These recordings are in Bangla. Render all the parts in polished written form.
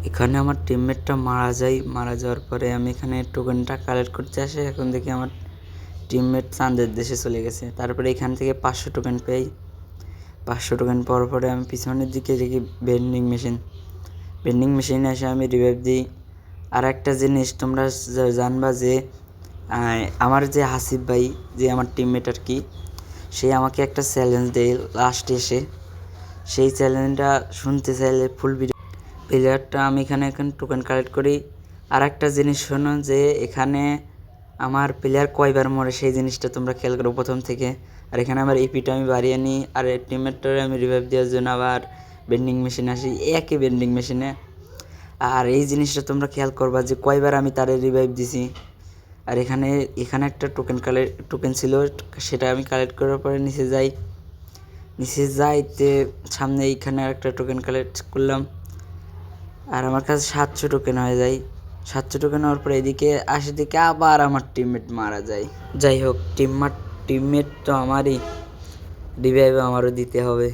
এখানে আমার টিমমেটটা মারা যায়। মারা যাওয়ার পরে আমি এখানে টোকেনটা কালেক্ট করতে আসি। এখন দেখি আমার টিমমেট চাঁদের দেশে চলে গেছে। তারপরে এখান থেকে 500 টোকেন পাই। 500 টোকেন পাওয়ার পরে আমি পিছনের দিকে দেখি ভেন্ডিং মেশিনে এসে আমি রিভাইভ দিই। আর একটা জিনিস তোমরা জানবা যে আমার যে হাসিফ ভাই, যে আমার টিমমেট আর কি, সে আমাকে একটা চ্যালেঞ্জ দেয় লাস্টে এসে। সেই চ্যালেঞ্জটা শুনতে চাইলে ফুল প্লেয়ারটা আমি এখানে টোকেন কালেক্ট করি। আর একটা জিনিস শোনো, যে এখানে আমার প্লেয়ার কয়বার মরে সেই জিনিসটা তোমরা খেয়াল করো প্রথম থেকে। আর এখানে আমার এপিটা আমি বাড়িয়ে নিই। আর টিমমেটটারে আমি রিভাইভ দেওয়ার জন্য আবার বেন্ডিং মেশিনে আসি, একই বেন্ডিং মেশিনে। আর এই জিনিসটা তোমরা খেয়াল করবা যে কয়বার আমি তারে রিভাইভ দিছি। আর এখানে একটা টোকেন ছিল, সেটা আমি কালেক্ট করার পরে নিচে যাইতে সামনে এইখানে একটা টোকেন কালেক্ট করলাম। আর আমার কাছে 700 টোকেন হয়ে যায়। 700 টোকেন হওয়ার পরে এদিকে আসে দিকে আবার আমার টিমমেট মারা যায়। যাই হোক, টিমমেট তো আমারই, রিভাইভ আমারও দিতে হবে।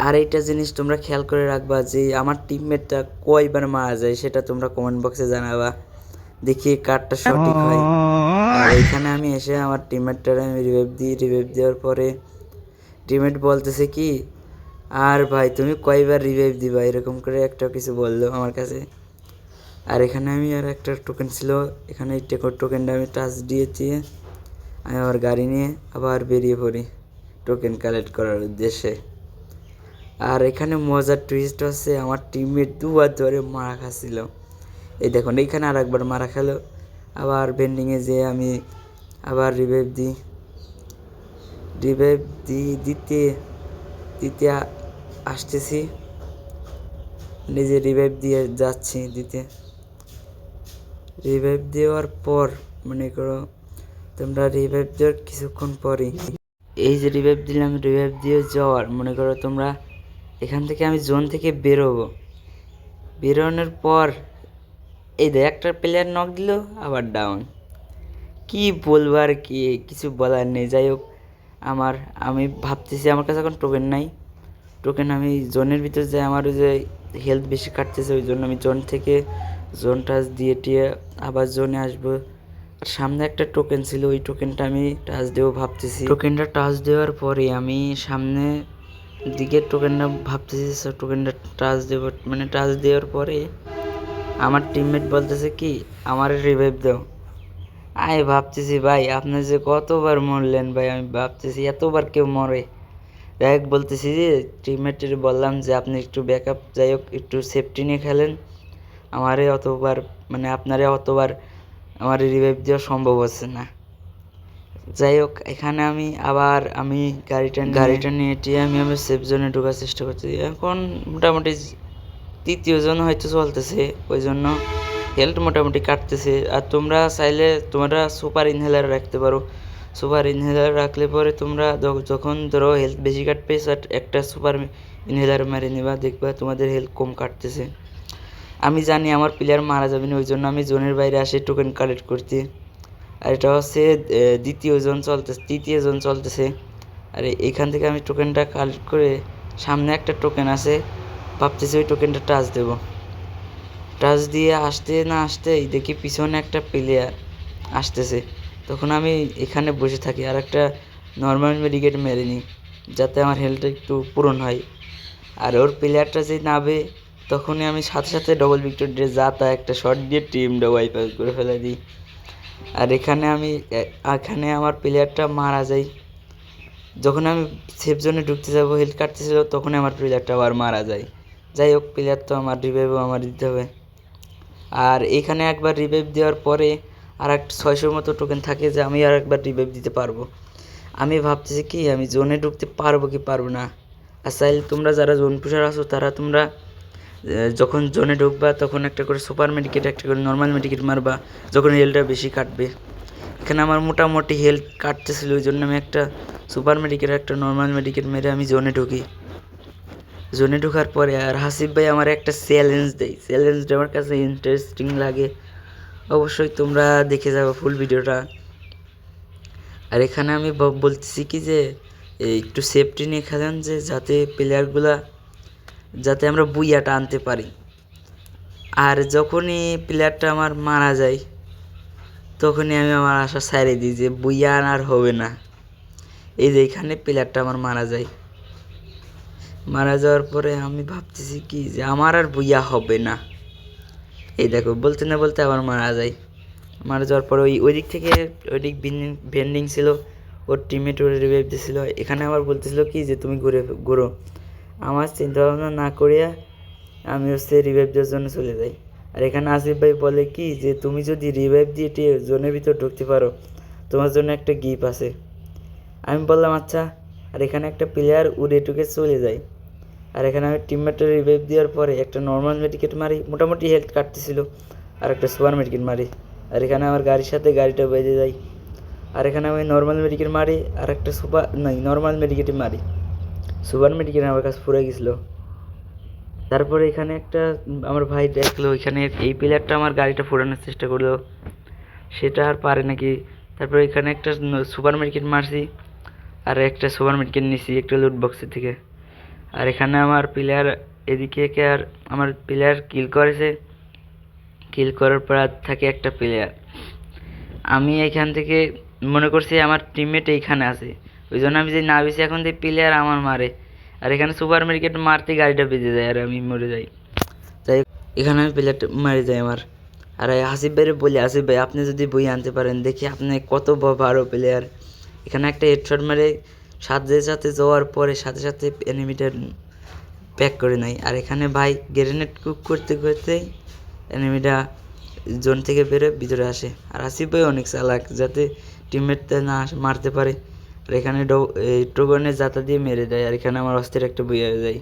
আর এইটা জিনিস তোমরা খেয়াল করে রাখবা যে আমার টিমমেটটা কয়বার মারা যায় সেটা তোমরা কমেন্ট বক্সে জানাবা, দেখি কারটা সঠিক হয়। আর এইখানে আমি এসে আমার টিমমেটটারে আমি রিভাইভ দিই। রিভাইভ দেওয়ার পরে টিমমেট বলতেছে কি, আর ভাই তুমি কয়বার রিভাইভ দিবা, এরকম করে একটা কিছু বললো আমার কাছে। আর এখানে আমি আর একটা টোকেন ছিল, এখানে এই টোকেনটা আমি টাচ দিয়েছি। আমি আবার গাড়ি নিয়ে আবার বেরিয়ে পড়ি টোকেন কালেক্ট করার উদ্দেশ্যে। আর এখানে মজার টুইস্ট হচ্ছে, আমার টিমমেট দুবার ধরে মারা খাচ্ছিল। এই দেখুন, এইখানে আর একবার মারা খেলো। আবার বেন্ডিংয়ে যেয়ে আমি আবার রিভাইভ দিতে আসতেছি, নিজে রিভাইভ দিয়ে যাচ্ছি দিতে। রিভাইভ দেওয়ার পর মনে করো তোমরা রিভাইভ দেওয়ার কিছুক্ষণ পরই, এই যে রিভাইভ দিলাম, রিভাইভ দিয়ে যাওয়ার মনে করো তোমরা এখান থেকে আমি জোন থেকে বেরোনোর পর এই যে একটা প্লেয়ার নক দিল, আবার ডাউন। কি বলবো আর কি, কিছু বলার নেই। যাই হোক, আমি ভাবতেছি আমার কাছে এখন টোকেন নাই। আমি জোনের ভিতর যাই, আমার ওই যে হেলথ বেশি কাটতেছে, ওই জন্য আমি জোন টাচ দিয়ে আবার জোনে আসবো। আর সামনে একটা টোকেন ছিল, ওই টোকেনটা আমি টাচ দেবো ভাবতেছি। টোকেনটা টাচ দেওয়ার পরে আমি সামনে দিকে টোকেনটা টাচ দেবো, মানে টাচ দেওয়ার পরে আমার টিমমেট বলতেছে কি, আমার রিভাইভ দাও। আমি ভাবতেছি ভাই আপনি যে কতবার মরলেন ভাই, আমি ভাবতেছি এতবার কেউ মরে। যাই হোক, বলতেছি যে টিমমেটের বললাম যে আপনি একটু ব্যাকআপ, যাই হোক একটু সেফটি নিয়ে খেলেন, আপনারে অতবার আমার রিভাইভ দেওয়া সম্ভব হচ্ছে না। যাই হোক, এখানে আমি গাড়িটা নিয়ে আমি সেফ জোনে ঢোকার চেষ্টা করছি। এখন মোটামুটি তৃতীয় জন হয়তো চলতেছে, ওই জন্য হেলথ মোটামুটি কাটতেছে। আর তোমরা চাইলে তোমরা সুপার ইনহেলার রাখতে পারো। সুপার ইনহেলার রাখলে পরে তোমরা যখন ধরো হেলথ বেশি কাটবে, একটা সুপার ইনহেলার মেরে নেবা, দেখবা তোমাদের হেলথ কম কাটতেছে। আমি জানি আমার প্লেয়ার মারা যাবে না, ওই জন্য আমি জোনের বাইরে আসে টোকেন কালেক্ট করতে। আর এটা হচ্ছে তৃতীয় জন চলতেছে। আর এইখান থেকে আমি টোকেনটা কালেক্ট করে সামনে একটা টোকেন আছে, ভাবতেছি ওই টোকেনটা টাচ দেবো। টাচ দিয়ে আসতেই দেখি পিছনে একটা প্লেয়ার আসতেছে। তখন আমি এখানে বসে থাকি আর একটা নর্মাল মেডিকেট মেরে নিই, যাতে আমার হেলথটা একটু পূরণ হয়। আর ওর প্লেয়ারটা যে নাবে, তখনই আমি সাথে সাথে ডবল ভিক্টর দিয়ে একটা শট দিয়ে টিমটা ওয়াইপ আউট করে ফেলে দিই। আর এখানে আমার প্লেয়ারটা মারা যায়। যখন আমি সেফ জোনে ঢুকতে যাবো, হেলথ কাটতেছিল, তখনই আমার প্লেয়ারটা আবার মারা যায়। যাই হোক, প্লেয়ার তো আমার রিভাইভও আমার দিতে হবে। আর এখানে একবার রিভাইভ দেওয়ার পরে আর একটা 600 মতো টোকেন থাকে, যে আমি আর একবার রিভাইভ দিতে পারবো। আমি ভাবতেছি কি, আমি জোনে ঢুকতে পারবো কি পারবো না। আর চাইলে তোমরা যারা জোন পুষার আছো, তোমরা যখন জোনে ঢুকবা তখন একটা করে সুপার মেডিকেট, একটা করে নর্মাল মেডিকেট মারবা যখন হেলথটা বেশি কাটবে। এখানে আমার মোটামুটি হেলথ কাটতেছিল, ওই জন্য আমি একটা সুপার মেডিকেট, একটা নর্মাল মেডিকেট মেরে আমি জোনে ঢুকি। জোনে ঢোকার পরে আর হাসিফ ভাই আমার একটা চ্যালেঞ্জটা আমার কাছে ইন্টারেস্টিং লাগে। অবশ্যই তোমরা দেখে যাবো ফুল ভিডিওটা। আর এখানে আমি বলতেছি কি যে একটু সেফটি নিয়ে খেলেন, যে যাতে প্লেয়ারগুলা, যাতে আমরা বুইয়াটা আনতে পারি। আর যখনই প্লেয়ারটা আমার মারা যায় তখনই আমি আমার আশা ছেড়ে দিই যে বুইয়া আর হবে না। এই যে এখানে প্লেয়ারটা আমার মারা যায়, মারা যাওয়ার পরে আমি ভাবতেছি কি যে আমার আর বুইয়া হবে না। এই দেখো বলতে না বলতে আবার মারা যায়। মারা যাওয়ার পরে ওই দিক থেকে ওই দিক বেন্ডিং ছিল, ওর টিমমেট ওর রিভাইভ দিয়েছিল। এখানে আবার বলতেছিল কি যে তুমি ঘুরো। আমার চিন্তা ভাবনা না করিয়া আমি রিভাইভ দেওয়ার জন্য চলে যাই। আর এখানে আসিফ ভাই বলে কি যে তুমি যদি রিভাইভ দিয়ে জোনের ভিতর ঢুকতে পারো তোমার জন্য একটা গিফট আছে। আমি বললাম আচ্ছা। আর এখানে একটা প্লেয়ার উড়ে টুকে চলে যায়। আর এখানে আমি টিমমেটের রিভাইভ দেওয়ার পরে একটা নর্মাল মেডিকেট মারি, মোটামুটি হেলথ কাটতেছিল, আর একটা সুপার মেডিকেট মারি। আর এখানে আমার গাড়ির সাথে গাড়িটা বেঁধে যায়। আর এখানে আমি নর্মাল মেডিকেট মারি আর একটা নর্মাল মেডিকেটই মারি। সুপার মেডিকেট আমার কাছে ফুরে গেছিলো। তারপরে এখানে একটা আমার ভাই দেখলো এখানে এই প্লেয়ারটা আমার গাড়িটা ফোরানোর চেষ্টা করলো, সেটা আর পারে নাকি। তারপরে এখানে একটা সুপার মেডিকেট মারছি আর একটা সুপার মেডিকেট নিছি একটা লুট বক্সের থেকে। আর এখানে আমার প্লেয়ার এদিকে আর আমার প্লেয়ার কিল করেছে, কিল করার পর থাকে একটা প্লেয়ার। আমি এখান থেকে মনে করছি আমার টিমমেট এইখানে আছে, ওই জন্য আমি যে না বেশি এখন থেকে প্লেয়ার আমার মারে। আর এখানে সুপার মার্কেট মারতে গাড়িটা বেজে যায় আর আমি মরে যাই। তাই এখানে আমি প্লেয়ারটা মারে যাই আমার। আর আসিফ ভাইরে বলি আসিফ ভাই আপনি যদি বই আনতে পারেন দেখি আপনি কত ভালো প্লেয়ার। এখানে একটা হেডশট মারে সাথে সাথে যাওয়ার পরে সাথে সাথে এনিমিটা প্যাক করে নেয়। আর এখানে ভাই গ্রেনেড কুক করতে করতেই এনিমিটা জোন থেকে বেরোয় ভিতরে আসে। আর আসিফ ভাই অনেক চালাক যাতে টিমমেটটা না মারতে পারে। আর এখানে টোগনের জাতা দিয়ে মেরে দেয়। আর এখানে আমার অস্থির একটা বই হয়ে যায়।